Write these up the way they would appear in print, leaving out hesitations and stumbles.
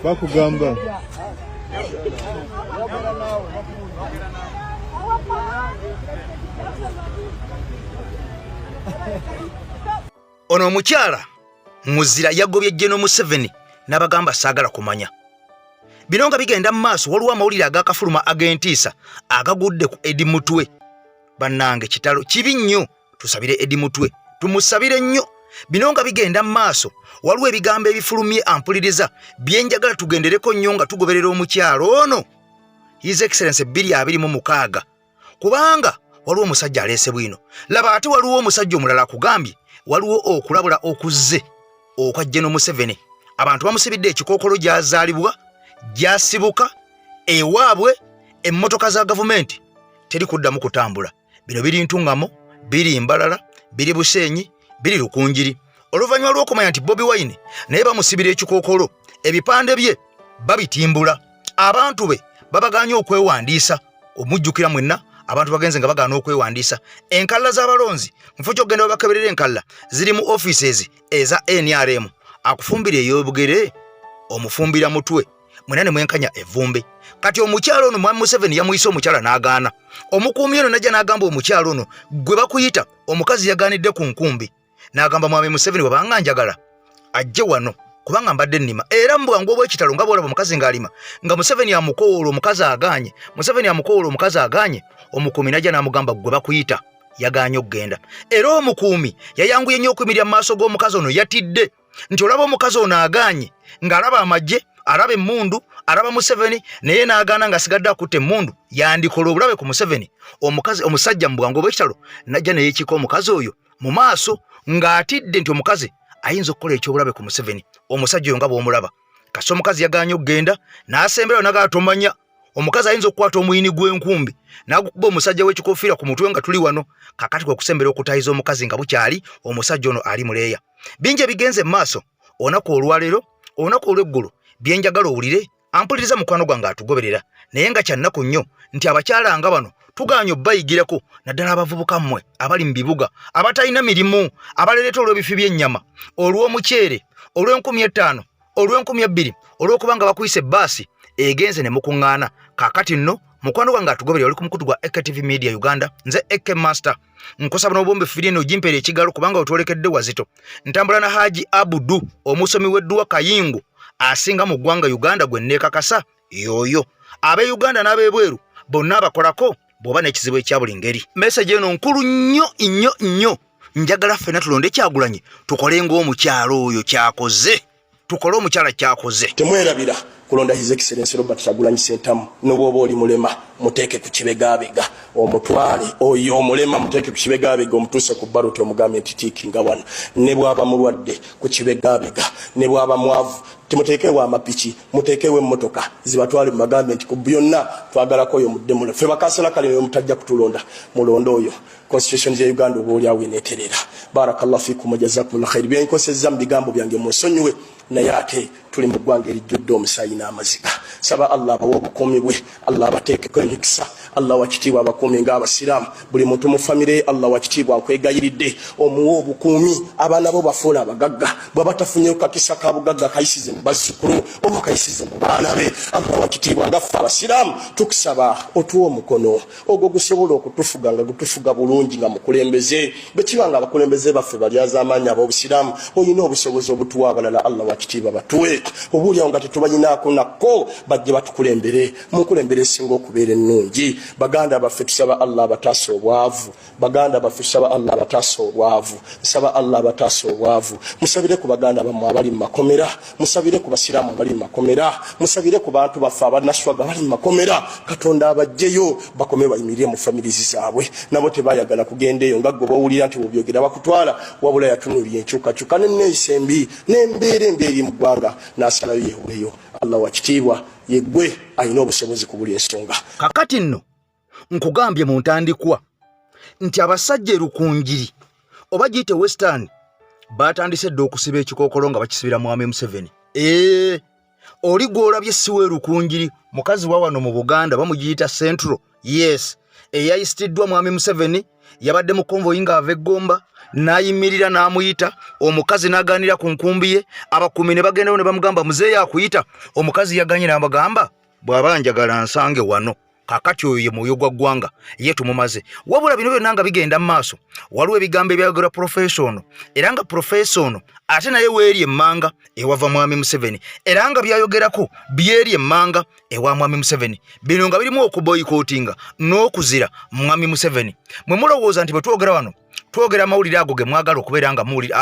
bakugamba ono omukyala muzira yagobye General Museveni n'abagamba saagala kumanya. Bino nga bigenda mu maaso waliwo amawulire agakafuluma ag'entiisa agagudde ku Eddie Mutwe. Bannange kitalo kibi nnyo, tusabire Eddie Mutwe, tumusabire nnyo. Bino nga bigenda mu maaso waliwo ebigambo ebifulumye ampuliriza byenjagala tugendereko nnyo nga tugoberera omukyalo ono His Excellency 2026 kubanga waliwo omusajja aleese bwino. Laba ate waliwo omusajja omulala akugambye waliwo okulabula okuzze okwa General Museveni. Abantu bamusibidde ekikookolo gy'azaalibwa gyasibuka ewaabwe emmotoka za gavumenti teri kuddamu kutambula. Bino biri Ntungamo, biri Mbalala, biri Busenyi, biri Lukunjiri. Oluvannyuma lw'okumanya nti Bobi Wine naye bamusibira ekikookolo, ebipande bye babitimbula, abantu be babaganye okwewandiisa. Omujjukira mwenna abantu bagenze nga bagaana okwewandiisa. Enkalla z'abalonzi mufo ky'ogenda babakeberera enkalla ziri mu offices eza NRM. Akufumbira ey'obugere omufumbira mutwe mwena ne mwenkanya evumbe. Kati omukyalo ono Mwami Museveni yamuyise omukyala n'agaana. Omukuumi ono najja n'agamba omukyalo ono gwe bakuyita omukazi yagaanidde ku nkumbi. N'agamba Mwami Museveni wabanga njagala ajje wano kubanga mbadde nnima. Era mbwangu obw'ekitalo nga bwolaba omukazi ng'alima nga Museveni amukoola omukazi agaanye. Museveni amukoola omukazi agaanye. Omukuumi najja n'amugamba gwe bakuyita yagaanye okugenda. Era omukuumi yayanguye nnyo okuyimirira mu maaso g'omukazi ono yatidde nti olaba omukazi ono agaanye ng'alaba amagye, alaba emmundu, alaba Museveni naye n'agaana ng'asigadde akutte emmundu yandikola obulabe ku Museveni. Omusajja mu bwangu obw'ekitalo najja ne yeekika omukazi oyo mu maaso ng'atidde nti omukazi ayinza okukola ekyobulabe ku Museveni. Omusajja oyo nga bw'omulaba kasi omukazi yagaanye okugenda n'asemberayo n'agala tomanya. Omukazi ayinza okukwata omuyini gw'enkumbi n'agukuba omusajja w'ekikofiira ku mutwe nga tuli wano. Kakati kwe kusembera okutayiza omukazi nga bukyali omusajja ono ali muleeya. Bingi ebigenze mu maaso olunaku olwaleero, olunaku olw'eggulu byenjagala owulire ampuliriza mukwano gwange atugoberera naye nga kyannaku nnyo nti abakyala nga bano tugaanye obbayigirako naddala abavubuka mmwe abali mu bibuga abatalina mirimu abalereeta olw'ebifi by'ennyama, olw'omuceere, olw'5000, olw'2000, olw'okubanga bakuyise bbaasi egenze ne mukuŋŋaana. Kaakati nno mukwano gwange atugoberera oli ku mukutu gwa EKTV Media Uganda. Nze Eke Master nkusaba n'obwombe firino ojimpeera ekigalo kubanga otwolekedde wazito. Ntambula na Haji Abudu omusomi w'edduwa Kayingo asinga mu ggwanga Uganda gwe neekakasa yoyo. Abe Uganda n'ab'ebweru bonna abakolako bw'oba n'ekizibu ekya buli ngeri. Message eno nkulu nnyo njagala ffenna tulonde Kyagulanyi tukole ng'omukyalo oyo kyakoze. Tukole omukyala kyakoze. Temwerabira kulonda His Excellency Robert Kyagulanyi Ssentamu n'obwoba oli mulema muteeke ku kibegabega omutwale oyo omulema muteeke ku kibegabega omutuuse ku ballot omugambe nti tiikinga wano. Ne bw'aba mulwadde ku kibegabega, ne bw'aba mwavu timuteekewo amapiki, muteekewo emmotoka zibatwale mu magambe nti ku byonna twagalako oyo muddemula. Ffe bakansala kale oyo mutajja kutulonda mulonda oyo. Constitution ya Uganda oba oli awo eneeterera. Barakallahu fikum jazakumullahu khair. Byenkosezza mu bigambo byange munsonyiwe naye ate tuli mu ggwanga erijjudde omusaayi n'amaziga. Saba Allah abawe obukuumi bwe, Allah abateekeko emikisa, Allah wakitiibwa abakuumi ng'abasiraamu. Buli muntu mu famire Allah wakitiibwa nkwegayiridde omuwe obukuumi. Abaana bo bafuula abagagga, bw'aba tafunyeyo kakisa ka bugagga kayisize mu bazzukulu oba kayisize mu baana be. Allah wakitiibwa ngaffe abasiraamu tukusaba otuwe omukono ogwo gusobola okutufuga nga gutufuga bulungi nga mukulembeze. Bwe kiba nga abakulembeze baffe balyaza amaanyi ab'obusiraamu olina obusobozi obutuwa abalala Allah wakitiibwa batuwe. Obuulyawo nga tetubanyinaako nakko bajje batukulembere mukulembere esinga okubeera ennungi. Baganda baffe tusaba Allah abataasa obwavu. Baganda baffe tusaba Allah abataasa obwavu. Nsaba Allah abataasa obwavu. Musabire ku baganda bammwe abali mu makomera, musabire ku basiraamu abali mu makomera, musabire ku bantu baffe abanaswaga abali mu makomera. Katonda abajjeyo bakome bayimirire mu famirizi zaabwe. Nabo tebayagala kugenda eyo nga gwe bawulira nti obyogera bakutwala wabula yatunuulira enkyukakyuka n'enneeyisa embi n'embeera embi eri mu ggwanga n'asalayo yeeweeyo. Allah wakitiibwa yeggwe alina obusobozi ku buli ensonga. Kakati nno nkugambye mu ntandikwa nti abasajja Lukunjiri oba giyite Western batandise dda okusiba ekikookolo nga bakisibira Mwami Museveni. Oli gw'olabye si we Lukunjiri, mukazi wa wano mu Buganda bamugiyita Central. Yes, eyayisitiddwa mwami Museveni yabadde mu konvoyi ng'ava Gomba n'ayimirira n'amuyita omukazi n'aganira ku nkumbi ye abakuumi ne bagendawo ne bamugamba muzeeyi akuyita omukazi yaganye n'abagamba bw'aba njagala nsange wano kakati oyo ye mwoyo gwa ggwanga ye tumumaze wabula bino byonna nga bigenda mu maaso waliwo ebigambo ebyayogera professional era nga professional ate naye weeri emmanga ewava mwami Museveni era nga byayogerako byeri emmanga ewa mwami Museveni bino nga birimu okuboyikootinga n'okuzira mwami Museveni mwe mulowooza nti bwe twogera wano twogera amawulire ago ge mwagala okubeera nga muwulire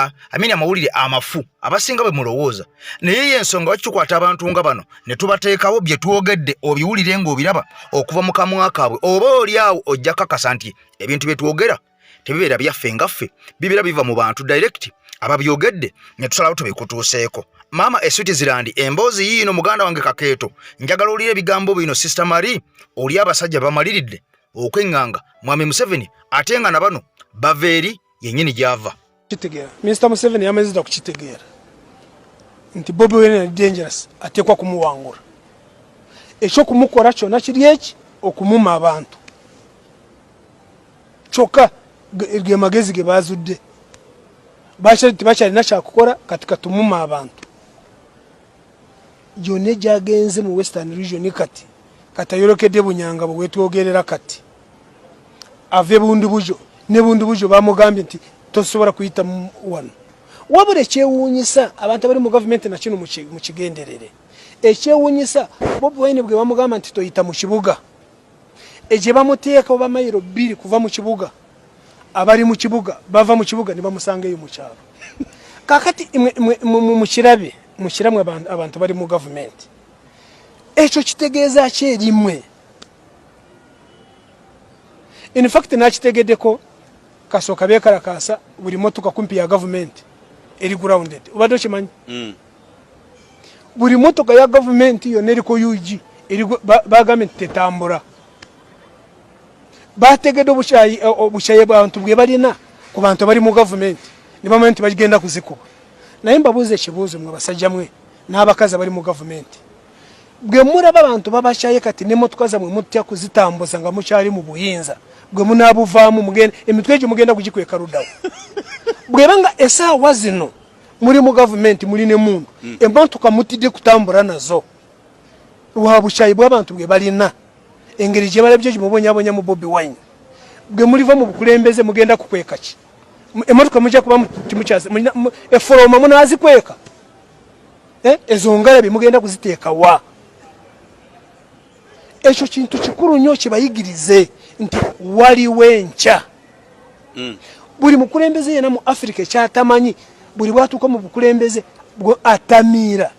amawulire amafu abasinga bwe mulowooza naye y'ensonga wakitukwata abantu nga bano ne tubateekawo bye twogedde obiwulire ng'obiraba okuva mu kamwa kaabwe oba oli awo ojja kakasa nti ebintu bye twogera tebibeera byaffe ngaffe bibeera biva mu bantu direct ababyogedde ne tusalawo tubikutuuseeko maama Switzerland emboozi yiino muganda wange Kakeeto njagala olire ebigambo bino sister Marie oli abasajja bamaliridde okweŋŋanga mwami Museveni ate nga na bano baveeri yennyini gy'ava kitegeera Mr. Museveni yamazidde okukitegeera nti Bobi Wine ali dangerous ateekwa kumuwangula ekyokumukola kyonna kiri eki okumuma abantu kyokka ge magezi ge baazudde tebakyalina kyakukola kati katumuma abantu gyonna gyagenze mu Western Region kati ayolokedde Bunyanga bwe wetwogerera kati ave Bundu Bujo ne Bundu Bujo bamugambye nti tosobola kuyita wano wabula ekyewuunyisa abantu abali mu gavumenti na kino mu kigenderere ekyewuunyisa Bobi Wine bwe bamugamba nti toyita mu kibuga ekye bamuteeka oba mayiro 2 kuva mu kibuga abali mu kibuga bava mu kibuga ne bamusangeyo mu kyalo kakati mukiramwe abantu bali mu gavumenti ekyo kitegeeza kyerimwe in fact nakitegeddeko kasooka beekalakaasa buli motoka kumpi ya gavumenti eri grounded obadde okimanyi buli motoka ya gavumenti yonna eriko UG bagambye nti tetambula bategedde obukyayi bw'abantu bwe balina ku bantu abali mu gavumenti ne bamanya nti bagenda kuzikuba naye mbabuuza ekibuuzo mwe basajja mwe n'abakazi abali mu gavumenti bwe mulaba abantu babakyaye kati n'emmotoka zammwe mutya kuzitambuza nga mukyali mu buyinza bwe munaabuvaamu emitwe egyo mugenda kugikweka luddawo bwebanga esaawa zino muri mu gavumenti muli ne mundu emmotoka mutidde kutambula nazo lwa bukyayi bw'abantu bwe balina engeri gye balabye gimubonyabonya mu Bobi Wine bwe muliva mu bukulembeze mugenda kukweka ki emmotoka mujja kuba timukyaza eforoma munaazikweka ezo ngalabi mugenda kuziteeka wa ekyo kintu kikulu nnyo kibayigirize nti waliwo enkya buli mukulembeze yena mu Africa ekyatamanyi buli bwatuuka mu bukulembeze atamiira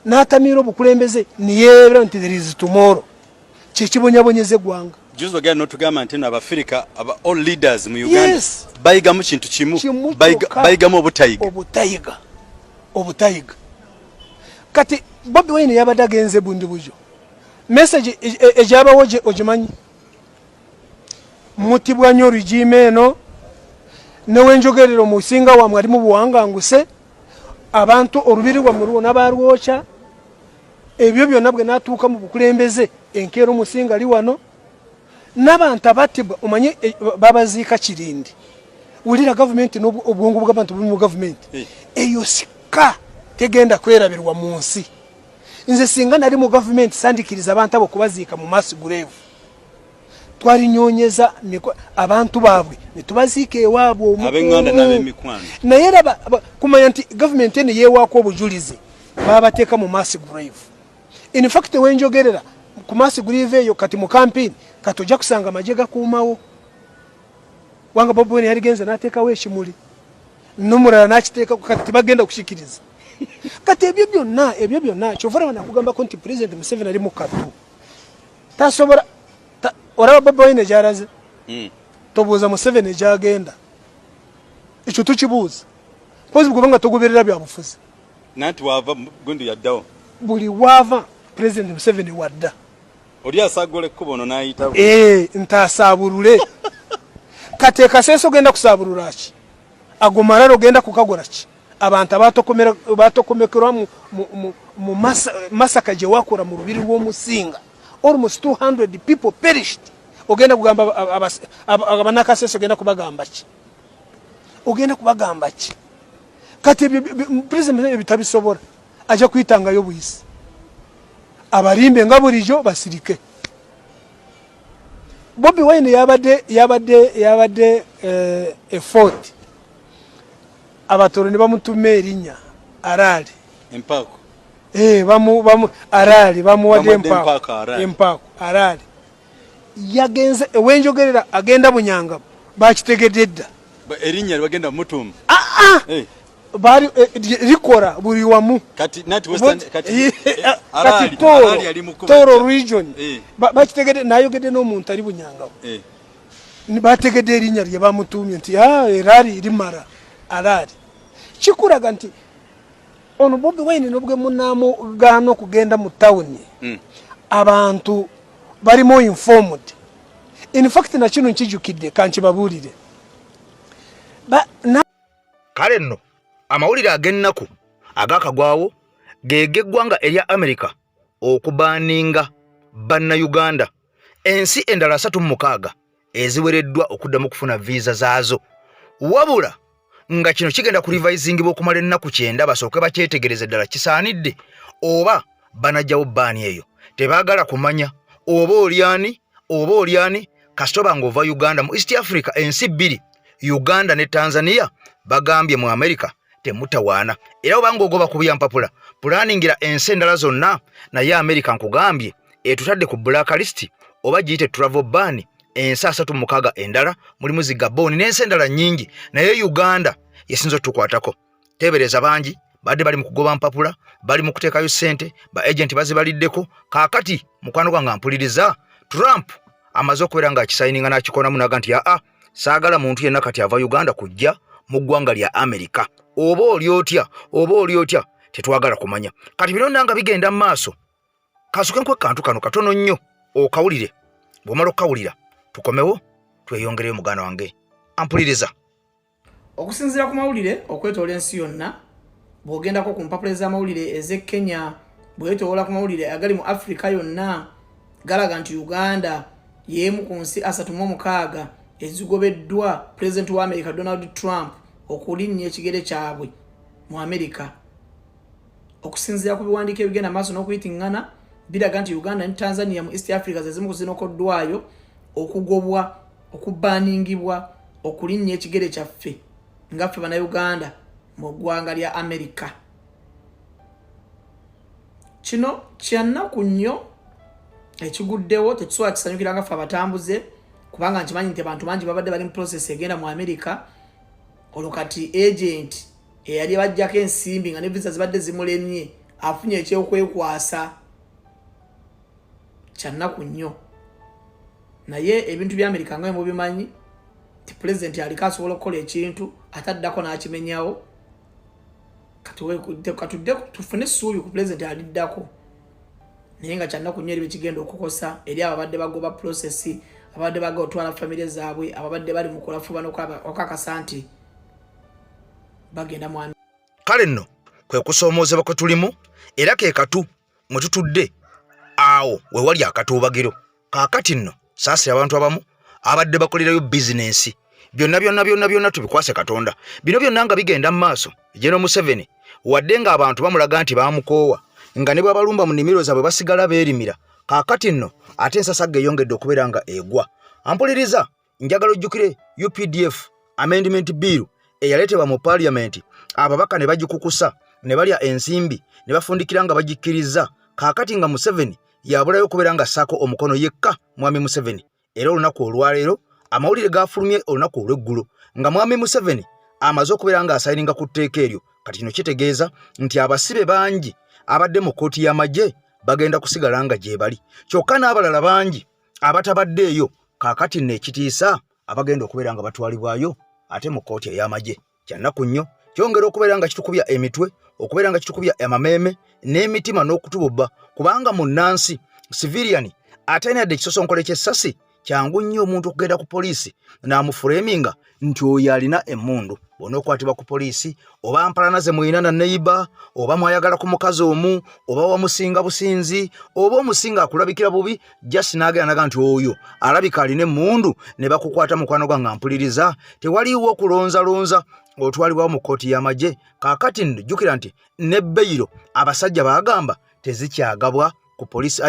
n'atamiira obukulembeze niyeera nti there is tomorrow kyekibonyabonyeza eggwanga juzo gani notugamba nti n'Abafrika all leaders mu Uganda bayigamu kintu kimu bayigamu obutayiga kati Bobi Wine yabadde agenze Bundu Bujo message ejabawo ogimanyi mutibwa nnyo regime eno newenjogerera omusinga wamwe ali mu buwanganguse abantu olubiri lwammwe lwona balwokya ebyo byonna bwe natuuka mu bukulembeze enkeera omusinga ali wano n'abantu abattibwa omanye babaziika Kirindi wulira gavumenti n'obwongo bw'abantu buli mu gavumenti eyo sika tegenda kwerabirwa mu nsi nze singa nali mu gavumenti sandikiriza abantu abo kubaziika mu mass grave twalinyonyeza abantu baabwe ne tubaziika ewaabwe ab'enganda n'ab'emikwano naye kumanya nti gavumenti eno yeewaako obujulizi babateeka mu mass grave in fact wenjogerera ku mass grave eyo kati mu campaign kati ojja kusanga amagye gakuumawo wanga Bobi Wine yaligenze n'ateekawo ekimuli n'omulala n'akiteeka kati tibagenda kushikiriza kati ebyo byonna kyovara banakugambako nti President Museveni ali mu katu tasobola olaba Bobi Wine gy'alaze tobuuza Museveni gy'agenda ekyo tukibuuza pozi kubanga togoberera byabufuzi nanti wava gundu yaddawo buli wava President Museveni wadda oli asagula ekkubo no n'ayita ntasaabulule kati ekaseeso genda kusaabulula ki agomalalo genda kukagola ki abantu abatokomekerwa mu masaka gye wakora mu lubiri lw'omusinga almost 200 people perished ogenda kugamba abanakasese ogenda kubagamba ki? Ogenda kubagamba ki? Kati president ebitabisobola aja kuyitangayo buyisi. Abalimbe nga bulijo basirike. Bobi Wine yabadde effort. Abatoro ne bamutume erinnya Arali. Empako. Bamu Arali bamuwadde empako Arali. Yagenze ewenjogerera agenda Bunyanga bakitegedde dda. Erinnya bagenda mutum. Bari rikora buri wamu kati nati western kati Arali Toro region bakitegedde nayogedde n'omuntu ali Bunyanga. Bategedde erinnya lye bamutumye nti Arali rimara Arali. Chikuraga nti ono Bobi Wine nobwe munamo gano kugenda mu town abantu bari more informed. In fact na kino nkijukidde kankibabulire kale nno amawulire ag'ennaku agakagwawo gegeggwanga erya America okubaninga Bannayuganda ensi endala 36 eziwereddwa okuddamu kufuna visa zaazo wabula nga kino kigenda ku revisingibwa okumala ennaku 9 basooke bakyetegereze ddala kisaanidde oba banajjawo bbaani eyo tebaagala kumanya oba olyani kasitoba ng'ova Uganda mu East Africa ensi 2 Uganda ne Tanzania bagambye mu America temutawaana era obanga ogoba kubya mpapula pulaningira ensi endala zonna naye America nkugambye etutadde ku blacklist oba giyite travel ban ensi 36 endala mulimu zi Gabon n'ensi endala nnyingi naye Uganda yesinzo tukwatako tebereza bangi badde bali mu kugoba mpapula bali mu kuteekayo ssente ba agent bazibaliddeko kaakati mukwano gwange ampuliriza Trump amaze okubeera ng'akisayininga n'akikonamu naga nti saagala muntu yenna kati ava Uganda kujja mu ggwanga lya America oba oli otya tetwagala kumanya kati bino nanga bigenda mu maaso kasuke nkwe kantu kano katono nnyo okawulire bw'omala okukawulira tukomewo tweyongereyo muganda wange ampuliriza. Okusinziira ku mawulire okwetoola ensi yonna bw'ogendako ku mpapula z'amawulire ez'e Kenya bw'etoola ku mawulire agali mu Africa yonna galaga nti Uganda y'emu ku nsi 36 ezigobeddwa President wa America Donald Trump okulinnya ekigere kyabwe mu America. Okusinziira ku biwandiiko ebigenda maaso n'okuyitingana biraga nti Uganda ne Tanzania mu East Africa zezimu ku zinokoddwayo okugobwa okubaningibwa okulinnya ekigere kyaffe nga ffe Bannayuganda mu ggwanga lya America. Kino kyannaku nnyo ekiguddewo tetusobola kisanyukira nga ffe abatambuze kubanga nkimanyi nti abantu bangi babadde bali mu process egenda mu America olwo kati agent eyali bajjako ensimbi nga ne visa zibadde zimulemye afunye ekyokwekwasa kyannaku nnyo naye ebintu bya America nga mubimanyi ti president aliko asobola okukola ekintu ataddako n'akimenyawo katudde tufune essuubi ku president aliddako naye nga kyannaku nnyo eri kigenda okukosa eri ababadde bagoba process ababadde baga otwala famire zaabwe ababadde bali mu kulafuba n'okakasa nti bagenda mu kale nno kwe kusoomoozebwa kwe tulimu era ke katu mwe tutudde awo we wali akatuubagiro kaakati nno saasira abantu abamu abadde bakolerayo bizinensi byonna tubikwase Katonda bino byonna nga bigenda mu maaso General Museveni wadde nga abantu bamulaga nti bamukoowa nga ne bw'abalumba mu nnimiro zaabwe basigala beerimira kaakati nno ate ensasagga eyongedde okubeera nga egwa ampuliriza njagala ojjukire UPDF amendment bill eyaleetebwa mu parliament ababaka ne bagikukusa ne balya ensimbi ne bafundikira nga bagikkiriza kaakati nga Museveni yabulayo okubeera nga assaako omukono yekka mwami Museveni era olunaku olwaleero amawulire gafulumye olunaku olw'eggulo nga mwami Museveni amaze okubeera nga asayininga ku tteeka eryo kati kino kitegeeza nti abasibe bangi abadde mu kkooti y'amagye bagenda kusigala nga gye bali kyokka n'abalala bangi abatabaddeeyo kaakati n'ekitiisa abagenda okubeera nga batwalibwayo ate mu kkooti ey'amagye kyannaku nnyo kyongera okubeera nga kitukubya emitwe okubeera nga kitukubya amameeme n'emitima n'okutububba kubanga mu nnansi civilian atalina yadde ekisosonkole ky'essasi kyangu nnyo omuntu okugenda ku poliisi n'amufureminga nti oyo alina emmundu. Bw'onookwatibwa ku poliisi oba mpalana ze muyina na neiba, oba mwayagala ku mukazi omu, oba wamusinga businzi, oba omusinga akulabikira bubi, just n'agenda nti oyo alabika alina emmundu, ne bakukwata mukwano gwange mpuliriza, tewaliwo okulonzalonza otwalibwawo mu kkooti y'amagye. Kaakati jjukira nti ne beyiro abasajja baagamba tezikyagabwa ku poliisi,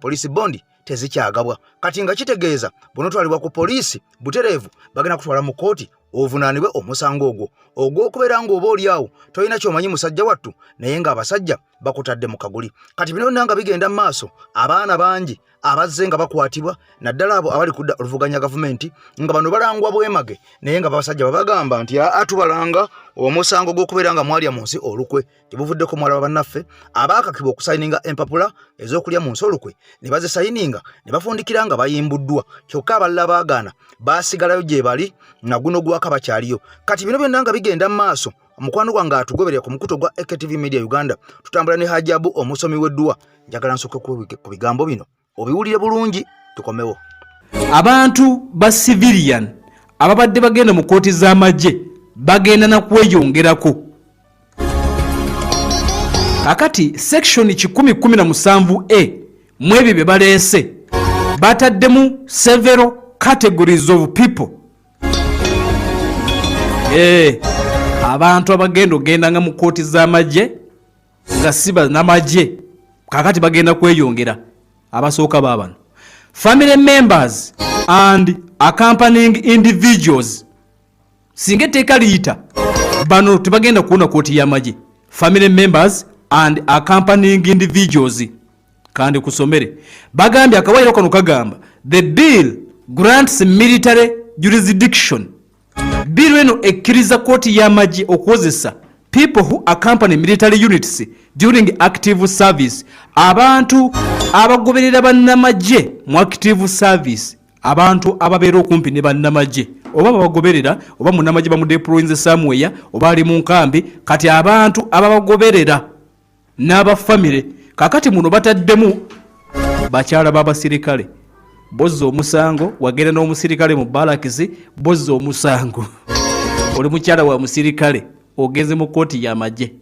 poliisi bondi tezikyagabwa. Kati nga kitegeeza bw'onootwalibwa ku poliisi butereevu bagenda kutwala mu kkooti ovunaanibwe omusango ogwo ogw'okubeera ng'oba oli awo tolina ky'omanyi musajja wattu naye ng'abasajja bakutadde mu kaguli. Kati bino byonna nga bigenda mu maaso, abaana bangi abazze nga bakwatibwa, naddala abo abali kudda oluvuganya gavumenti nga bano balangwa bwemage naye nga abasajja babagamba nti atubalanga omusango gw'okubeera nga mwalya mu nsi olukwe. Tebuvuddeko mwala wa bannaffe abaakakibwa okusayininga empapula ez'okulya mu nsi olukwe ne bazisayininga ne bafundikira nga bayimbuddwa, kyokka abalala baagaana baasigalayo gye bali na guno gwaka bakyaliyo. Kati bino byonna nga bigenda mu maaso, omukwano gwange atugoberera ku mukuto gwa AKTV Media Uganda, tutambula ne Hajabu omusomi w'eddua. Njagala nsooke ku bigambo bino obiwulire bulungi tukomewo. Abantu ba civilian ababadde bagenda mu kkooti z'amagye bagenda na kweyongerako. Kakati section 117A mu ebyo bye baleese bataddemu several categories of people. Abantu abagenda ogenda nga mu kkooti z'amagye nga siba n'amagye kakati bagenda kweyongera. Abasooka baabano family members and accompanying individuals. Singa etteeka liyita bano tebagenda kuwona kkooti y'amagye. Family members and accompanying individuals. Kandi kusomere bagambye akawairo kano kagamba the bill grants military jurisdiction. Bill eno ekkiriza kkooti y'amagye okukozesa people who accompany military units during active service. Abantu abagoberera bannamagye mu active service, abantu ababeera okumpi ne bannamagye, oba babagoberera oba munnamagye bamudeployinze somewhere oba ali mu nkambi. Kati abantu ababagoberera n'abafamire kakati muno bataddemu bakyala b'abasirikale. Bozza omusango, wagenda n'omusirikale mu balakisi, bozza omusango oli mukyala wa musirikale ogenze mu kkooti y'amagye.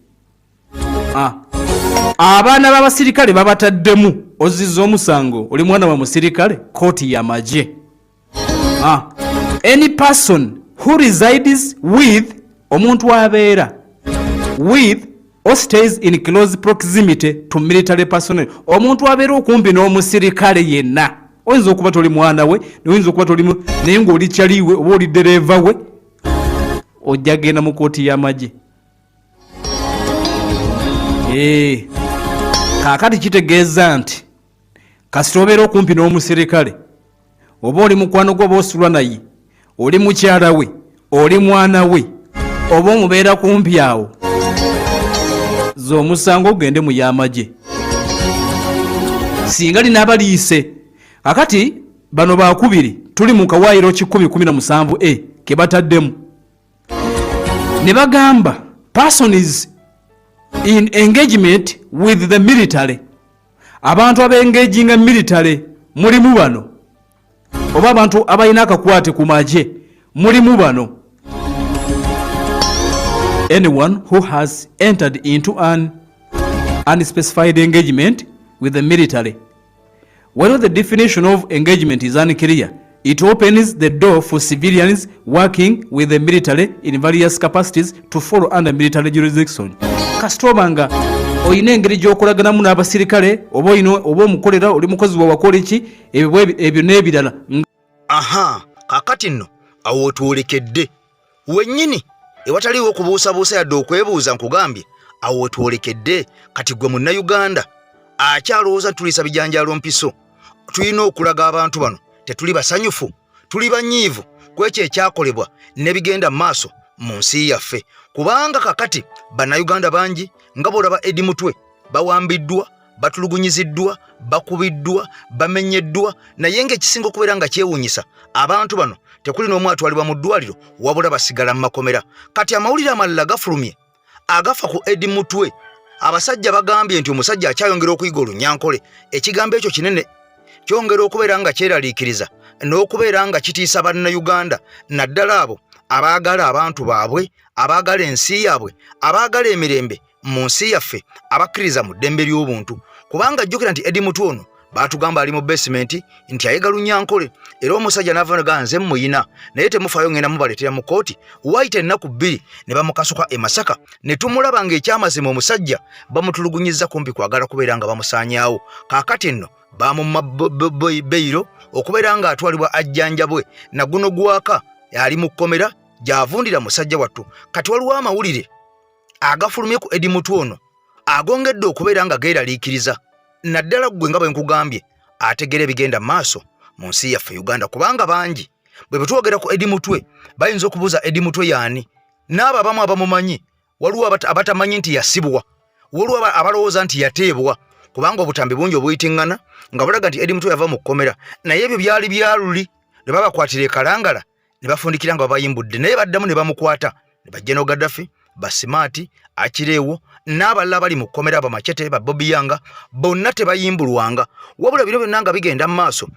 Abaana b'abasirikale babataddemu, ozizza omusango oli mwana wa musirikale, kkooti y'amagye. Any person who resides with, omuntu abeera with or stays in close proximity to military personnel, omuntu abeera okumpi n'omusirikale yenna. Oyinza okuba toli mwana we, oyinza okuba toli naye ng'oli kyaliwe oba oli dereeva we, ojja genda mu kkooti y'amagye. Kaakati kitegeeza nti kasita obeera okumpi n'omusirikale, oba oli mukwano gwe oba osulwa naye, oli mukyala we, oli mwana we, oba omubeera kumpi awo, z'omusango ogende mu y'amagye singa linaabaliise. Kakati bano bakubiri tuli mu kawaayiro 117A ke bataddemu ne bagamba person is in engagement with the military. Abantu abengaginga military mulimu bano, oba abantu abalina akakwate ku magye mulimu bano. Anyone who has entered into an unspecified engagement with the military. When the definition of engagement is unclear, it opens the door for civilians working with the military in various capacities to follow under military jurisdiction. Kasitobanga oyina engeri gy'okolaganamu n'abasirikale oba omukolera oli mukozi wa wakola ki ebyo n'ebirala. Kakati nno awo otwolekedde wennyini ewataliwo okubuusabuusa yadde okwebuuza nkugambye awo otwolekedde. Kati gwe munnayuganda akyalowooza tulisa bijanjaalo mpiso, tulina okulaga abantu bano tetuli basanyufu, tuli banyiivu ku ekyo ekyakolebwa ne bigenda maaso mu nsi yaffe. Kubanga kakati bannayuganda bangi nga bw'olaba Edi Mutwe bawambiddwa, batulugunyiziddwa, bakubiddwa, bamenyeddwa, naye ng'ekisinga okubeera nga kyewuunyisa abantu bano tekuli n'omu atwalibwa mu ddwaliro wabula basigala mu makomera. Kati amawulire amalala gafulumye agafa ku Edi Mutwe. Abasajja bagambye nti omusajja akyayongera okuyiga olunyankole. Ekigambo ekyo kinene kyongera okubeera nga kyeraliikiriza n'okubeera nga kitiisa bannayuganda naddala abo abaagala abantu baabwe, abaagala ensi yaabwe, abaagala emirembe mu nsi yaffe, abakkiriza mu ddembe ly'obuntu. Kubanga jjukira nti Eddie Mutwe ono baatugamba ali mu basement nti ayega Lunyankole, era omusajja n'avanaga nze muyina naye temufaayo ngenda mubaleetera mu kooti. Wayita ennaku 2 ne bamukasuka e Masaka ne tumulaba ng'ekyamazima omusajja bamutulugunyizza kumpi kwagala kubeera nga bamusaanyaawo. Kaakati nno baamumma beyiro okubeera ng'atwalibwa ajjanjabwe na guno gwaka ali mu kkomera gy'avundira musajja wattu. Kati waliwo amawulire agafulumye ku Eddie Mutwe ono agongedde okubeera nga geeraliikiriza naddala ggwe nga bwe nkugambye ategera ebigenda maaso mu nsi yaffe Uganda. Kubanga bangi bwe betwogera ku Eddie Mutwe bayinza okubuuza Eddie Mutwe yaani, n'abo abamu abamumanyi waliwo abatamanyi nti yasibwa, waliwo abalowooza nti yateebwa, kubanga obutambi bungi obuyitiŋŋana nga bulaga nti Eddie Mutwe yava mu kkomera. Naye ebyo byali byaluli, ne babakwatira ekalangala ne bafundikira nga babayimbudde, naye baddamu ne bamukwata ne bajja no Gaddafi, Basimaati, Akireewo n'abalala bali mu kkomera, Bamachete, Bobi Yanga, bonna tebayimbulwanga. Wabula bino byonna nga bigenda mu maaso,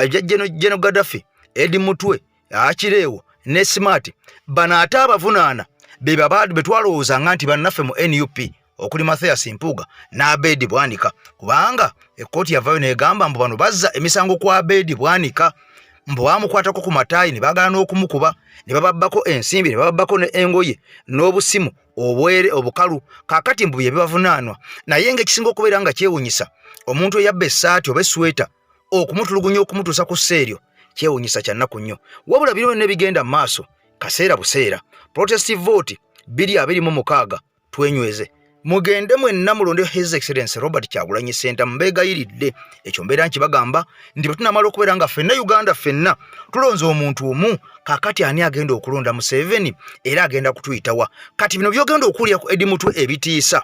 Jeno Gaddafi, Eddie Mutwe, Akireewo ne Simaati, bano ate abavunaana be twalowoozanga nti bannaffe mu NUP okuli Mathias Mpuuga n'Abedi Bwanika, kubanga ekkooti yavayo n'egamba mbu bano bazza emisango kwa Abedi Bwanika, mbu bamukwatako ku mataayi ne baagala n'okumukuba, ne bababbako ensimbi, ne bababbako ne engoye n'obusimu obwere obukalu. Kaakati mbu bye bibavunaanwa. Naye ng'ekisinga okubeera nga kyewunyisa omuntu eyabba essaati oba esweta okumutulugunya okumutuusa ku sseeryo, kyewunyisa kya nnaku nnyo. Wabula bino byonna bigenda mu maaso kaseera buseera. Protest vote 226 twenyweze. Mugende mwenna mulonde His Excellency Robert Kyagulanyi Ssentamu, mbeegayiridde. Ekyo mbeera nkibagamba nti bwe tunamala okubeera nga ffenna Uganda ffenna tulonze omuntu omu, kaakati ani agenda okulonda Museveni era agenda kutuyitawa. Kati bino byogenda okuwulira ku Eddie Mutwe ebitiisa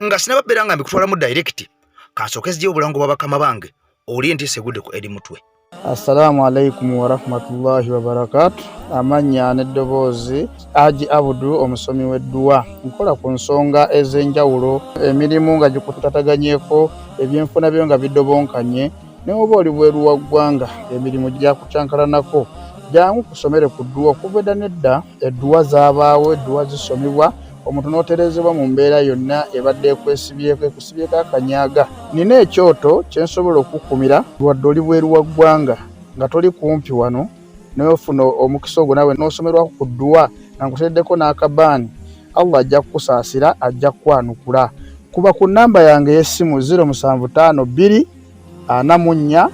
nga sinababbeera nga mbikutwalamu direct, kansooke ziggyewo obulango bw'abakama bange owulire entiisa egudde ku Eddie Mutwe. Assalamu alaikum wa rahmatullahi wa barakatuh. Amanya n'eddoboozi Haji Abudu, omusomi w'edduwa. Nkola ku nsonga ez'enjawulo, emirimu nga gikutataganyeko, ebyenfuna byo nga bidobonkanye, ne oba oli bweru wa ggwanga emirimu gyakucankalanako. Jangu kusomere ku dduwa. Okuva edda nedda edduwa zaabaawo, edduwa zisomibwa, omuntu n'oterezebwa mu mbeera yonna ebadde ekusibyeko akanyaaga. Nina ekyoto kye nsobola okukumira lwadde oli bweru wa ggwanga nga toli kumpi wano, n'ofuna omukisa ogwo nawe n'osomerwako ku dduwa nga nkuteddeko n'akabaani. Allah ajja kukusaasira, ajja kukwanukula. Kuba ku nnamba yange y'essimu 075 2 44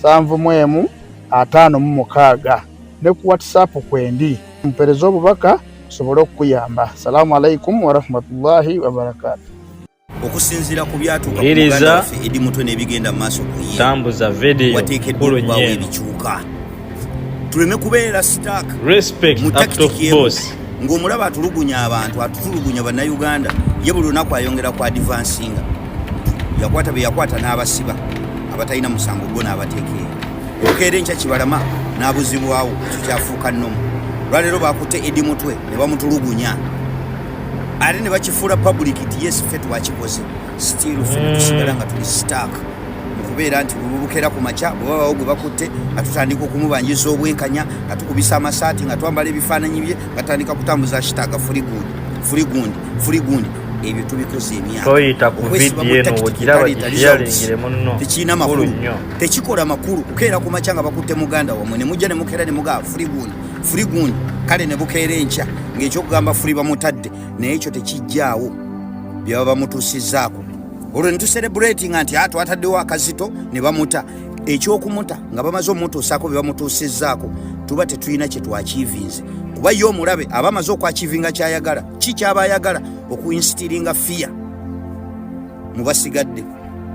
755 ne ku WhatsApp kwendi mpereza obubaka sobolo okuyamba. Assalamu alaikum wa rahmatullahi wa barakatuh. Okusinzira ku byatuuka ku Uganda waffe Eddie Mutwe n'ebigenda mu maaso ku ye tambuza video kulu nnyo ebikyuka, tuleme kubeera stuck mu tactic boss ng'omulaba atulugunya abantu, atutulugunya bannayuganda, ye buli lunaku ayongera ku advancinga. Yakwata be yakwata n'abasiba abatalina musango gwo n'abateekera okeera enkya kibalama n'abuzibwawo, ekyo kyafuuka nnomu. Lwaleero bakutte Eddie Mutwe ne bamutulugunya ate ne bakifuula public nti yes ffe twakikoze, still ffe tusigala nga tuli stuck mukubeera nti bubukera ku makya bwe babawo gwe bakutte nga tutandika okumubanjiza obwenkanya, nga tukubisa amasaati, nga twambala ebifaananyi bye, nga tutandika kutambuza shitaaga fuli gundi. Ebyo tubikoze emyaka toyita ku vidiyo eno ogiraba gishiyalingire munno, tekirina makulu, tekikola makulu. Kukeera ku makya nga bakutte muganda wamwe ne mujja ne mukeera ne mugaa fuli gundi, kale ne bukeera enkya ng'ekyokugamba fuli bamutadde, naye ekyo tekijjaawo, byaba bamutuusizzaako. Olwo ne tucelebratinga nti twataddewo akazito ne bamuta. Ekyokumuta nga bamaze omutuusaako bye bamutuusizzaako, tuba tetulina kye twakiivinze. Kuba ye omulabe aba amaze okwakiivinga kyayagala, ki kyaba ayagala okuinstiringa fear mu basigadde.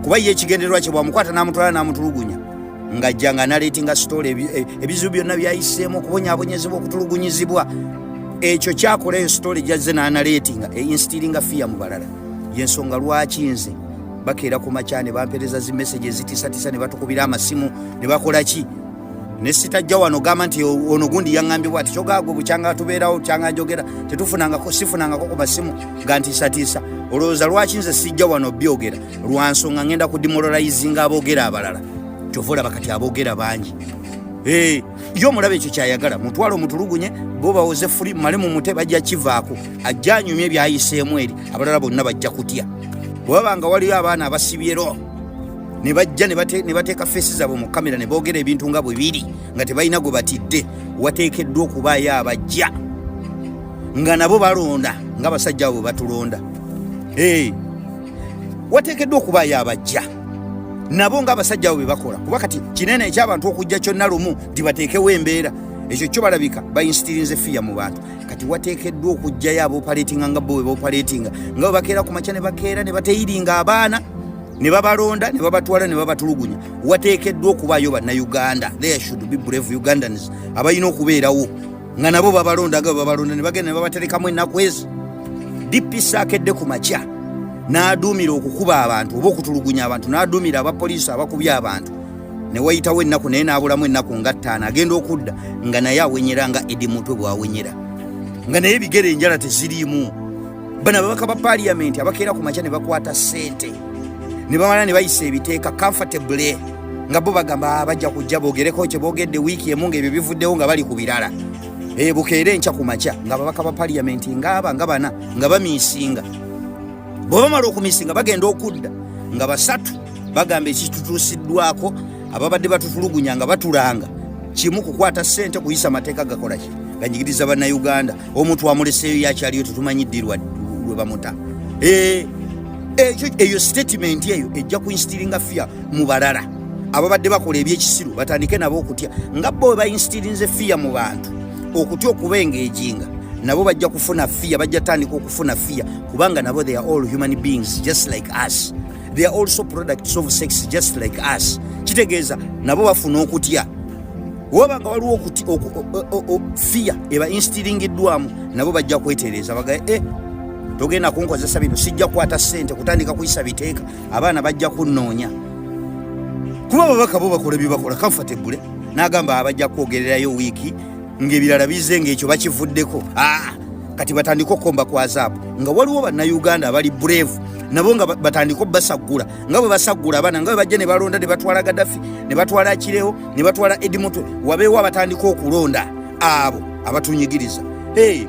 Kuba ye ekigendererwa kye bwamukwata n'amutwala n'amutulugunya ng'ajja nga naleetinga sitole ebizibu byonna byayiseemu, okubonyaabonyezebwa, okutulugunyizibwa. Ekyo kyakola eyo sitole gyazze n'analeetinga einstiringa fear mu balala. Yensonga lwaki nze bakeera ku makya ne bampereza zi message ezitiisatiisa ne batukubira amasimu ne bakola ki, ne sitajja wano gamba nti ono gundi yaŋŋambye bw'ati kyogaago bukyanga tubeerawo kyanga njogera sifunangako ku masimu ga ntiisatiisa. Olowooza lwaki nze sijja wano byogera? Lwa nsonga ngenda ku demoralizinga aboogera abalala. Kyova olaba kati aboogera bangi yo mulabe ekyo kyayagala mutwalo mutulugunye bo bawoze fuli male mu mute bajja kivaako ajjanyumye byayiseemu eri abalala bonna bajja kutya bwabanga waliyo abaana abasibyero ne bajja ne bateeka feesi zaabwe mu kamera ne boogera ebintu nga bwe biri nga tebalina gwe batidde wateekeddwa okubaayo abajja nga nabo balonda nga basajja abo batulonda wateekeddwa okubaayo abajja nabo nga abasajja abo bebakola kuba kati kinene ekyabantu okujja kyonna lumu tibateekewo embeera ekyo kyo balabika bainstitirinze fiya mu bantu kati wateekeddwa okujjayo abopaletinga nga bo webopaletinga nga bwe bakeera ku makya ne bakeera ne bateyiringa abaana ne babalonda ne babatwala ne babatulugunya wateekeddwa okubaayo bannayuganda there should be brave ugandans abalina okubeerawo nga nabo babalonda nga babalonda ne bagenda ne babaterekamu ennaku ezo dipisa akedde ku makya n'aduumira okukuba abantu oba okutulugunya abantu n'aduumira abapoliisi abakubya abantu ne wayitawo ennaku naye n'abulamu ennaku nga 5 agenda okudda nga naye awenyera nga Edi Mutwe bw'awenyera nga naye ebigere enjala teziriimu bano ababaka ba paaliyamenti abakeera ku makya ne bakwata ssente ne bamala ne bayisa ebiteeka comfortable nga bo bagamba bajja kujja boogereko kye boogedde wiiki emu ng'ebyo bivuddewo nga bali ku birala bukeera enkya ku makya nga ababaka ba paaliyamenti ng'aba nga bana nga bamiisinga bwe bamala okumiisinga bagenda okudda nga 3 bagamba ekitutuusiddwako ababadde batutulugunya nga batulanga kimu kukwata ssente kuyisa amateeka gakola ki ganyigiriza bannayuganda omuntu wamuleseeyo yakyaliyo tetumanyiddirwa lwe bamuta eyo statement eyo ejja kuinstiringa fear mu balala ababadde bakola ebyekisiru batandike nabo okutya nga bo bainstirinze fear mu bantu okutya okubengeejinga nabo bajja kufuna fear bajja tandika okufuna fear kubanga nabo they are all human beings just like us they are also products of sex just like us kitegeeza nabo bafuna okutya wabanga waliwo fear eba instiringiddwamu nabo bajja kwetereeza bagaye togenda kunkozesa bino sijja kukwata ssente kutandika kuyisa biteeka abaana bajja kunnoonya kuba babaka bo bakola byebakola comfortable n'agamba abajja kwogererayo wiiki ng'ebirala bize ng'ekyo bakivuddeko kati batandika okukomba ku azaabu nga waliwo bannayuganda abali brave nabo nga batandika basaggula nga bwe basaggula abaana nga bwe bajja ne balonda ne batwala Gaddafi ne batwala Kireewo ne batwala Edi Mutwe wabeewo abatandika okulonda abo abatunyigiriza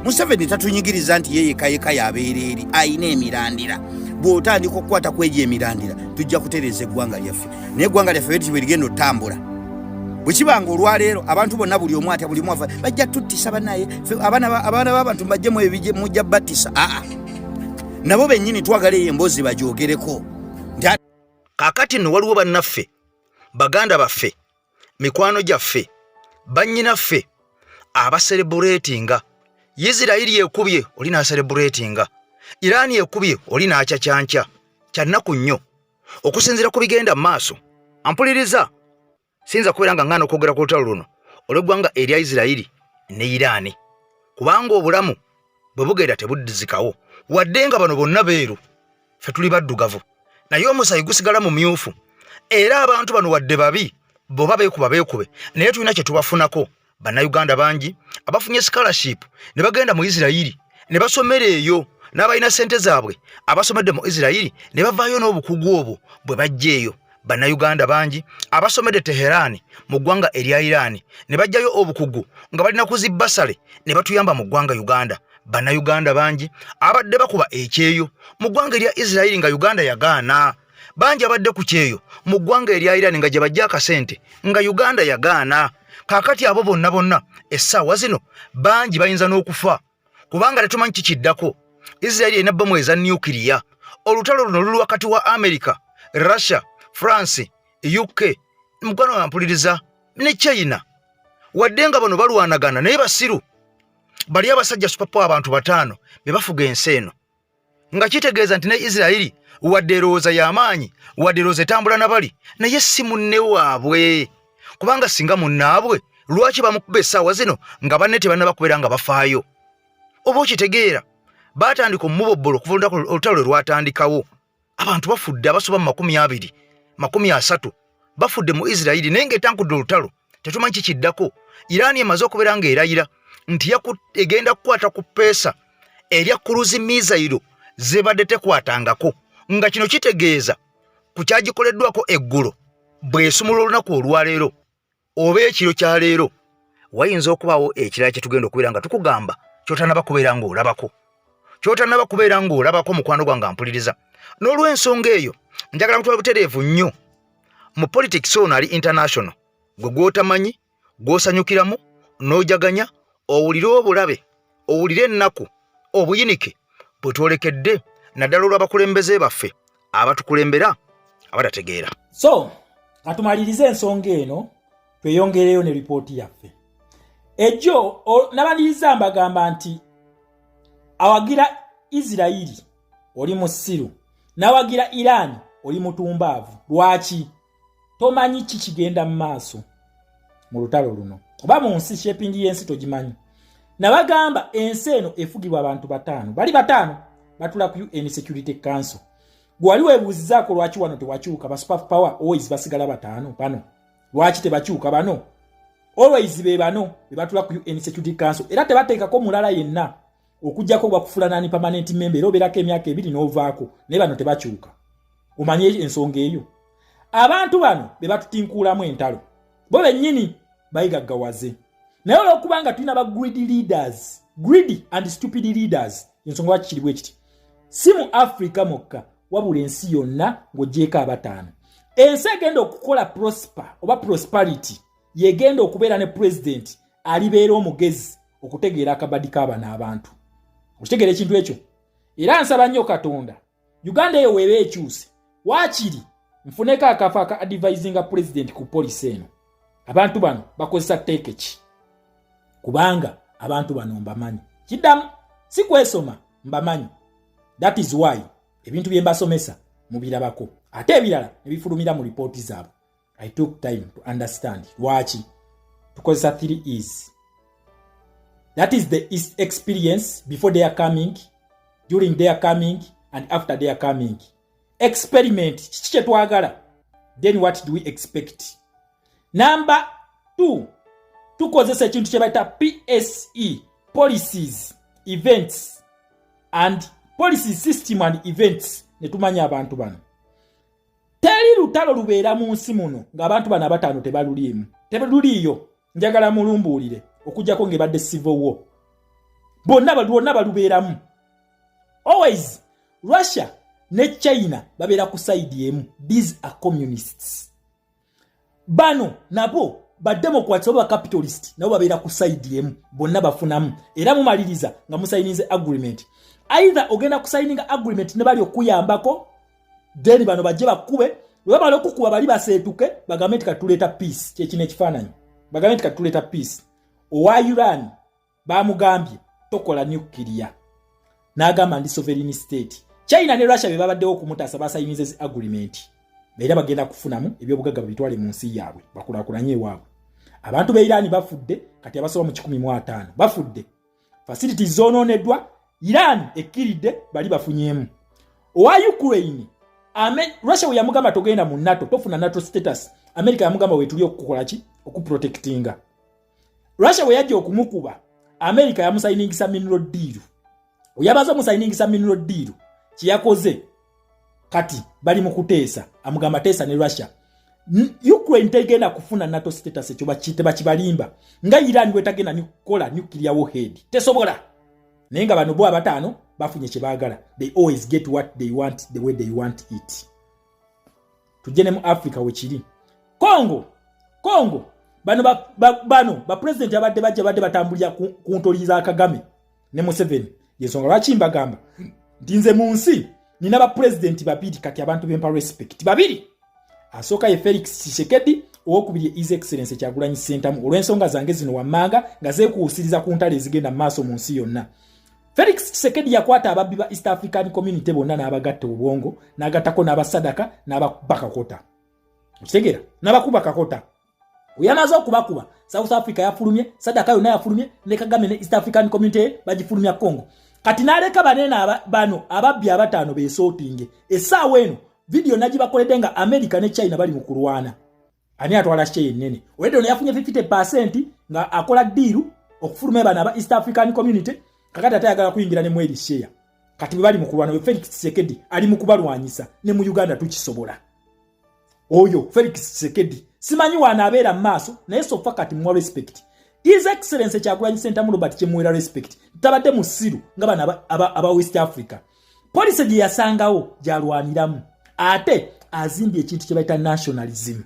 Museveni tatunyigiriza nti yeye kayeka yabeera eri ayina emirandira bw'otandika okukwata kwegyo emirandira tujja kutereeza eggwanga lyaffe naye eggwanga lyaffe bwe ligenda otambula bwe kibanga olwaleero abantu bonna buli omu atya buli mwafa bajja tuttisa bannaye abaana b'abantu bajjemu ebyo mujja battisa nabo bennyini twagaleyo emboozi bagyogereko kaakati nno waliwo bannaffe baganda baffe mikwano gyaffe bannyinaffe abaserebuleetinga Isirayiri ekubye oli n'aserebuleetinga Irani ekubye oli n'akyakyankya kyannaku nnyo okusinziira ku bigenda mu maaso ampuliriza sinza kubeera nga ngana okwogera ku lutalo luno olw'eggwanga erya Isirayiri ne Irani kubanga obulamu bwe bugenda tebuddizikawo wadde nga bano bonna beeru ffe tuli baddugavu naye omusayi gusigala mu myufu era abantu bano wadde babi boba beekube naye tulina kye tubafunako bannayuganda bangi abafunye scholarship ne bagenda mu Isirayiri ne basomera eyo n'abalina ssente zaabwe abasomedde mu Isirayiri ne bavaayo n'obukugu obwo bwe bajja eyo bannayuganda bangi abasomedde Teherani mu ggwanga erya Irani ne bajjayo obukugu nga balina kuzibbasale ne batuyamba mu ggwanga Uganda bannayuganda bangi abadde bakuba ekyeyo mu ggwanga erya Isirayiri nga Uganda yagaana bangi abadde ku kyeyo mu ggwanga erya Irani nga gye bajja akasente nga Uganda yagaana kaakati abo bonna essaawa zino bangi bayinza n'okufa kubanga tetumanyi kikiddako Isirayiri erina bbomu eza nukiriya olutalo luno luli wakati wa America, Russia, France, UK, mukwano wampuliriza ne China wadde nga bano balwanagana naye basiru bali abasajja supapo abantu 5 be bafuga ensi eno nga kitegeeza nti ne Isirayiri wadde erowooza y'amaanyi wadde erowooza etambula nabali naye si munne waabwe kubanga singa munnaabwe lwaki bamukuba essaawa zino nga banne tebanna bakubeera nga bafaayo oba okitegeera baatandika omubobbolo okuva olutalo lwatandikawo abantu bafudde abasoba mu 20, 30 bafudde mu Isirayiri naye ng'etankudde olutalo tetumanyi kikiddako Irani emaze okubeera ng'erayira nti egenda kukwata ku peesa erya cruise missile zebadde tekwatangako nga kino kitegeeza ku kyagikoleddwako eggulo bw'esumula olunaku olwaleero oba ekiro kya leero wayinza okubaawo ekirala kye tugenda okubeera nga tukugamba ky'otannaba kubeera ng'olabako ky'otannaba kubeera ng'olabako mukwano gwange mpuliriza. N'olw'ensonga eyo njagala mutwale butereevu nnyo mu politics ono ali international gwe gw'otamanyi gw'osanyukiramu n'ojaganya owulire obulabe owulire ennaku obuyinike bwe twolekedde naddala olw'abakulembeze baffe abatukulembera abatategeera. So atumalirize ensonga eno tweyongereyo ne ripooti yaffe ejjo nabaliriza mbagamba nti awagira Isirairi oli musiru nawagira Iran oli mutumbaavu. Lwaki? Tomanyi kikigenda mu maaso mu lutalo luno oba mu nsi shaping y'ensi togimanyi. Nabagamba ensi eno efugibwa abantu batano bali batano batula ku UN Security Council. Gwali webuuzizaako lwaki wano tewakyuka ba super power always basigala batano bano lwaki tebakyuka bano always be bano be batula ku UN Security Council era tebateekako mulala yenna okujjako bakufula nani permanent member era obeerako emyaka 2 n'ovaako naye bano tebakyuka. Omanye ensonga eyo abantu bano be batutinkuulamu entalo bo bennyini bayigaggawaze naye olw'okubanga tulina ba greedy and stupid leaders ensonga lwaki kiri bwe kiti si mu Africa mokka wabula ensi yonna ng'oggyeko abataano. Ensi egenda okukola prosperity yegenda okubeera ne president alibeera omugezi okutegeera akabadi k'abana abantu. Okitegeera ekintu ekyo era nsaba nnyo Katonda Uganda eyo weeba ekyuse waakiri nfuneko akafa aka advisinga president ku police eno. Abantu bano bakozesa tteeke ki? Kubanga abantu bano mbamanyi kiddamu si kwesoma mbamanyi. That is why ebintu bye mbasomesa mubirabako ate ebirala ne bifulumira mu ripooti zaabwe. I took time to understand lwaki tukozesa 3 E's. That is the experience before they are coming, during their coming and after they are coming. Experiment kiki kye twagala, then what do we expect? Number 2, tukozesa ekintu kye bayita PSE, policies, events and policy system and events ne tumanya abantu bano. Teri lutalo lubeera mu nsi muno ng'abantu bano abataano tebaluliimu. Tebaluliiyo njagala mulumbuulire okujjako ng'ebadde civil war. Bonna balubeeramu. Always Russia ne China babeera ku side emu. These are communists. Bano nabo ba democrats oba capitalist nabo babeera ku side emu. Bonna bafunamu. Era mumaliriza nga musayinize agreement. Either ogenda kusayininga agreement ne bali okuyambako then bano bajje bakube bwebalo okukuba bali baseetuke bagambe nti katuleta peace kyekino ekifaananyi bagambe nti katuleta peace. Owa Iran bamugambye tokola nuclear n'agamba ndi sovereign state. China ne Russia bebabaddewo okumutaasa basayinize agreement era bagenda kufunamu ebyobugagga bitwale mu nsi yaabwe bakulaakulanye ewaabwe. Abantu be Iran bafudde kati abasoba mu 15 bafudde. Facilities zoononeddwa Iran ekiridde bali bafunyemu. Owa Ukraine Russia we yamugamba togenda mu NATO tofuna NATO status. America yamugamba wetuli okukola ki okuprotectinga. Russia we yajja okumukuba America yamusayiningisa mineral deal. Oyabaza musayiningisa mineral deal kiyakoze kati bali mu kuteesa amugamba teesa ne Russia. Ukraine tegenda kufuna NATO status ekyo bakibalimba nga Iran we tagenda nikola nuclear warhead tesobola. Nenga bano bo abataano bafunye kye baagala. They always get what they want the way they want it. Tujene mu Africa we kiri. Congo bano ba president abadde batambulira ku ntoliza Kagame ne Museveni. Yensonga lwaki mbagamba ndinze mu nsi nina ba president babiri kati abantu bempa respect babiri. Asooka ye Felix Tshisekedi owokubiri His Excellency Kyagulanyi Ssentamu olw'ensonga zange zino wammanga nga zeekuusiriza ku ntale ezigenda mu maaso mu nsi yonna. Felix Tshisekedi yakwata ababbi ba East African Community bonna n'abagatta obwongo n'agattako n'abasadaka n'abakakota. Okitegera n'abakuba kakota. Uyamaze okubakuba South Africa yafulumye, sadaka yonna yafulumye, ne Kagame ne East African Community bagifulumya Congo. Kati n'aleka banene bano ababbi abataano beesootinge. Essaawa eno video nagibakoledde nga America ne China bali mu kulwana. Ani atwala share ennene. Owedo ne yafunye 50% nga akola deal okufulumya bano aba East African Community. Kakati atayagala kuyingira ne mweri share. Kati bali mu kulwana Felix Tshisekedi ali mu kubalwanyisa ne mu Uganda tukisobola. Oyo Felix Tshisekedi simanyi wanabeera maaso naye sofa kati mwa respect. His Excellency Kyagulanyi Ssentamu Robert Kyemuwera respect tabadde musiru nga bana aba West Africa. Police gye yasangawo gyalwaniramu ate azimbye ekintu kye bayita nationalism.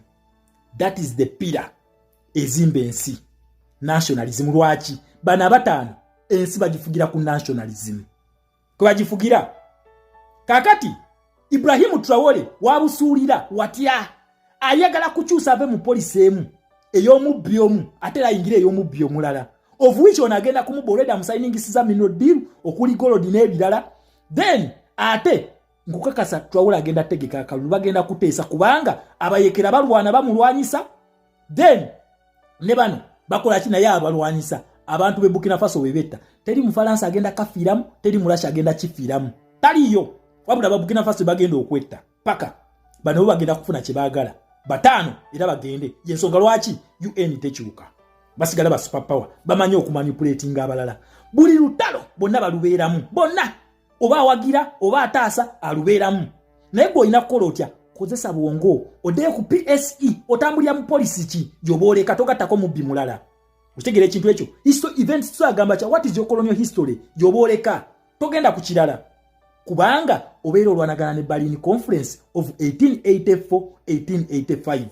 That is the pillar ezimba ensi. Nationalism lwaki bana bataano ensi bagifugira ku nationalism. Kwa bagifugira kakati Ibrahim Traore wabusuulira watya ayagala kukyusa ave mu police emu ey'omubbi omu ate ayingire ey'omubbi omulala of which onagenda kumuboleda musainingisiza mino deal okuli gold n'ebirala then ate nkukakasa Traore agenda tegeka akalulu bagenda kuteesa kubanga abayekera balwana bamulwanyisa then ne bano bakola kina ya abalwanyisa abantu be Burkina Faso bebetta teri Mufalansa agenda kafiiramu teri Mulasha agenda kifiiramu taliyo wabula ba Burkina Faso bagenda okwetta paka bano bagenda kufuna kye baagala bataano era bagende yensonga lwaki UN tekyuka basigala ba superpower bamanyi okumanipulatinga abalala buli lutalo bonna balubeeramu bonna oba awagira oba ataasa alubeeramu naye gwe olina kukola otya kozesa bwongo odeye ku PSE otambulira mu polisi ki gyobooleka togattako mubbi mulala okitegera ekintu ekyo events twagamba kya what is your colonial history gyobooleka togenda ku kirala kubanga obeera olwanagana ne Berlin Conference of 1884-1885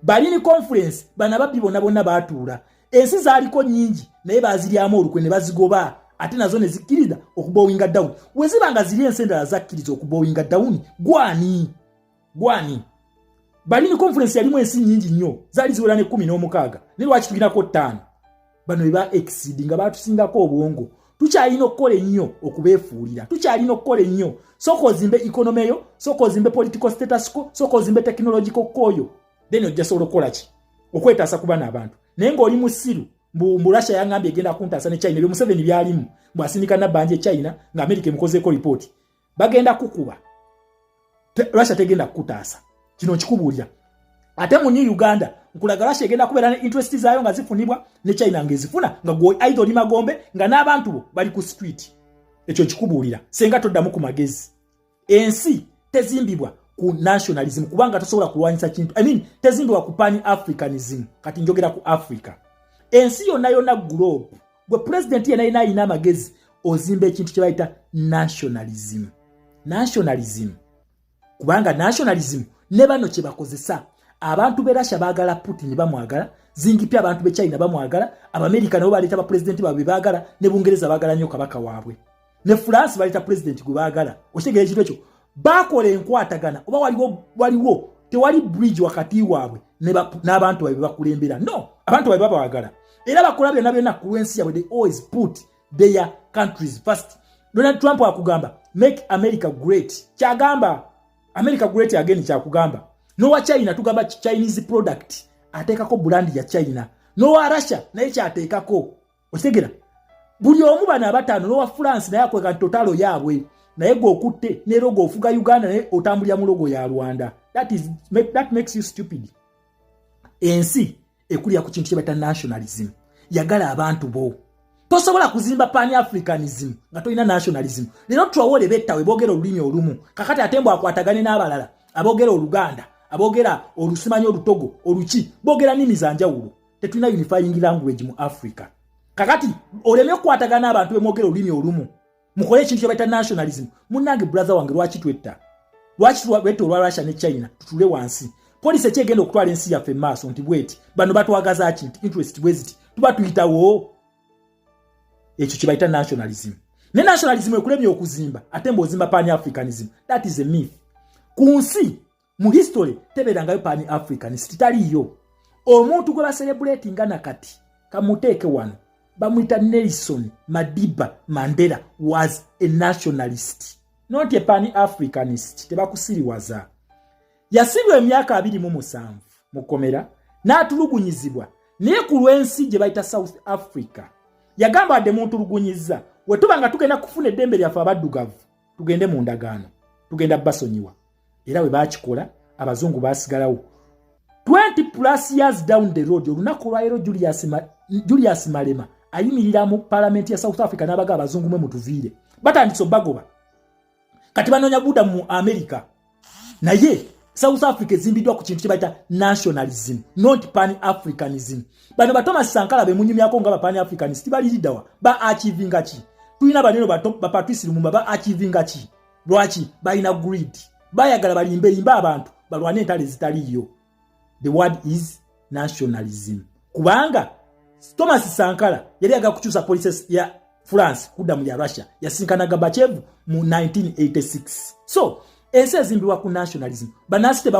Berlin Conference bana babbi bonna baatuula ensi zaaliko nyingi naye baziryamu olukwe ne bazigoba ate nazo ne zikkiriza okubowinga down wezibanga ziri ensendala zakkiriza okubowinga down gwani Berlin Conference yalimu ensi nyingi nnyo zaali ziwera ne 16 ne lwaki tulinako 5 bano eba exceedinga batusingako obwongo tukyalina okukola ennyo okubeefuulira tukyalina okukola ennyo soko ozimbe economy yo soko ozimbe political status quo soko ozimbe technological koyo then ojja sobola okukola ki okwetaasa ku bana abantu naye ng'oli musiru mbu Russia yangambye egenda kuntaasa ne China ebyo Museveni byalimu bw'asindika nabbanja China nga America emukozeeko lipooti bagenda kukuba Russia tegenda kukutaasa kino nkikubuulira ate mu New Uganda nkulaga Russia egenda kubeera ne interest zaayo nga zifunibwa ne China ngezifuna nga gwe either oli magombe nga n'abantu bo bali ku street ekyo kikubuulira senga toddamu ku magezi ensi tezimbibwa ku nationalism kubanga tosobola kulwanyisa kintu tezimbibwa ku pan africanism kati njogera ku Africa ensi yonna globe gwe president yena ayina amagezi ozimba ekintu kye bayita nationalism kubanga nationalism ne bano kye bakozesa abantu be Russia baagala Putin bamwagala zingipya abantu be China bamwagala Abamerika nabo baleeta ba president baabwe baagala ne Bungereza baagala nnyo kabaka waabwe ne France baleeta president gwe baagala okitegera ekintu ekyo bakola enkwatagana oba waliwo tewali bridge wakati waabwe n'abantu baabwe bakulembera no abantu baabwe babaagala era bakola byonna ku lw'ensi yaabwe they always put their countries first. Donald Trump akugamba make America great kyagamba America great again kyakugamba nowa China tugamba Chinese product ateekako brand ya China nowa Russia naye kyateekako okitegera buli omu bana abataano nowa France naye akweka totalo yaabwe naye gwe okutte ne logo ofuga Uganda naye otambulira mu logo ya Rwanda that makes you stupid. Ensi ekulya ku kintu kye bata nationalism yagala abantu bo tosobola kuzimba pan africanism nga tolina nationalism lero Traore bettawe boogera olulimi olumu kakati atembo akwatagane n'abalala aboogera Oluganda aboogera Olusimanyi Olutogo Oluki boogera nnimi za njawulo tetulina unifying language mu Africa kakati oleme okukwatagana abantu bemwogera olulimi olumu mukole ekintu kye bayita nationalism munnange brother wange lwaki twetta olwa Russia ne China tutule wansi polisi ekyegenda okutwala ensi yaffe maaso nti bweti bano batwagaza ki nti interest bweziti tuba tuyitawo ekyo kye bayita nationalism ne nationalism ekulemye okuzimba ate mbozimba pan africanism that is a myth ku nsi mu history tebeerangayo pan africanist taliyo omuntu gwe baselebratinga nakati kamuteeke wano bamwita Nelson Madiba Mandela was a nationalist not a pan africanist tebakusiriwaza yasibwa emyaka 27 mukomera n'atulugunyizibwa naye ku lw'ensi gye bayita South Africa yagamba adde muntu lugunyiza wetubanga tugenda kufuna eddembe lyaffe abaddugavu tugende mu ndagaano tugenda basonyiwa era we baakikola abazungu baasigalawo 20+ years down the road olunaku olwaleero Julius Malema ayimirira mu parliament ya South Africa n'abaga abazungu mwe mutuviire batandise bagoba kati banoonya buda mu America naye South Africa ezimbiddwa ku kintu kyebayita nationalism, not pan-Africanism. Bano ba Thomas Sankara be munyumyako nga ba pan-Africanist baliridawa ba achievinga ki? Tulina baneno ba Patrice Lumumba ba achievinga ki? Lwaki balina greed. Bayagala balimbe abantu balwane entale zitaliyo. The word is nationalism. Kubanga Thomas Sankara yali aga kuchusa police ya France kudda mu ya Russia yasinkana Gorbachev mu 1986. So ensi ezimbiwa ku nationalism banasite